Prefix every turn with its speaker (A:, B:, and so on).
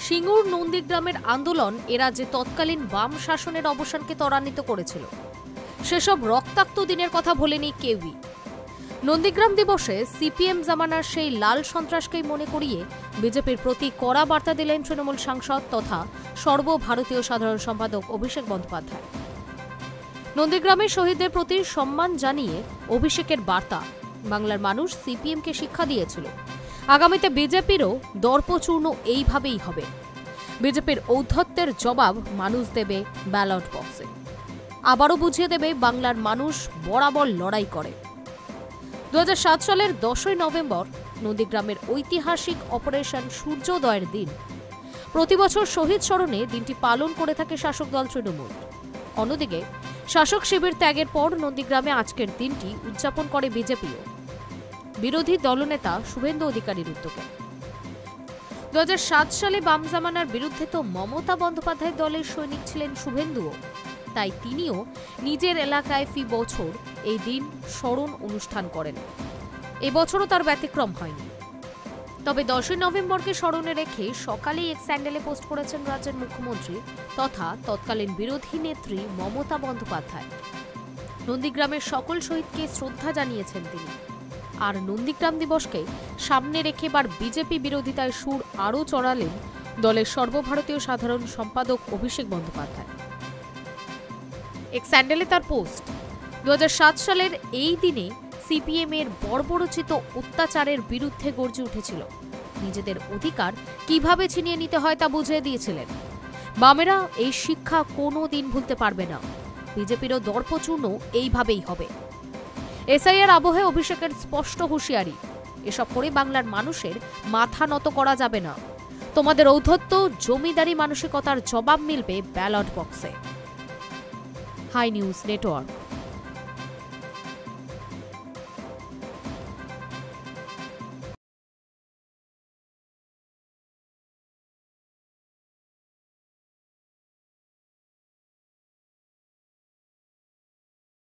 A: সিঙ্গুর নন্দীগ্রামের আন্দোলন এ রাজ্যে তৎকালীন বাম শাসনের অবসানকে ত্বরান্বিত করেছিল। সেসব রক্তাক্ত দিনের কথা ভোলেনি কেউই। নন্দীগ্রাম দিবসে সিপিএম জামানার সেই লাল সন্ত্রাসকেই মনে করিয়ে বিজেপির প্রতি কড়া বার্তা দিলেন তৃণমূল সাংসদ তথা সর্বভারতীয় সাধারণ সম্পাদক অভিষেক বন্দ্যোপাধ্যায়। নন্দীগ্রামের শহীদদের প্রতি সম্মান জানিয়ে অভিষেকের বার্তা, বাংলার মানুষ সিপিএমকে শিক্ষা দিয়েছিল, আগামীতে বিজেপিরও দর্পচূর্ণ এইভাবেই হবে। বিজেপির ঔদ্ধত্যের জবাব মানুষ দেবে ব্যালট বক্সে। আবারও বুঝিয়ে দেবে বাংলার মানুষ বরাবর লড়াই করে। 2007 সালের 10ই নভেম্বর নন্দীগ্রামের ঐতিহাসিক অপারেশন সূর্যোদয়ের দিন। প্রতিবছর শহীদ স্মরণে দিনটি পালন করে থাকে শাসক দল তৃণমূল। অন্যদিকে শাসক শিবির ত্যাগের পর নন্দীগ্রামে আজকের দিনটি উদযাপন করে বিজেপিও, বিরোধী দলনেতা শুভেন্দু অধিকারীর উদ্যোগে। 2007 সালে বাম জামানার বিরুদ্ধে তো মমতা বন্দ্যোপাধ্যায় দলের সৈনিক ছিলেন শুভেন্দুও, তাই তিনিও নিজের এলাকায় ফি বছর এই দিন স্মরণ অনুষ্ঠান করেন। এবছরও তার ব্যতিক্রম হয়নি। তবে 10ই নভেম্বরকে স্মরণে রেখে সকালেই এক স্যান্ডেলে পোস্ট করেছেন রাজ্যের মুখ্যমন্ত্রী তথা তৎকালীন বিরোধী নেত্রী মমতা বন্দ্যোপাধ্যায়। নন্দীগ্রামের সকল শহীদকে শ্রদ্ধা জানিয়েছেন তিনি। আর নন্দীগ্রাম দিবসকে সামনে রেখে এবার বিজেপি বিরোধিতায় সুর আরও চড়ালেন দলের সর্বভারতীয় সাধারণ সম্পাদক অভিষেক বন্দ্যোপাধ্যায়। এক স্যান্ডেলে তার পোস্ট, 2007 সালের এই দিনে সিপিএম এর বর্বরোচিত অত্যাচারের বিরুদ্ধে গর্জে উঠেছিল। নিজেদের অধিকার কিভাবে ছিনিয়ে নিতে হয় তা বুঝিয়ে দিয়েছিলেন। বামেরা এই শিক্ষা কোনো দিন ভুলতে পারবে না। বিজেপিরও দর্পচূর্ণ এইভাবেই হবে। এসআইআর আবহে অভিষেকের স্পষ্ট হুঁশিয়ারি, এসব করে বাংলার মানুষের মাথা নত করা যাবে না। তোমাদের ঔদ্ধত্য জমিদারি মানসিকতার জবাব মিলবে ব্যালট বক্সে। Hi News network.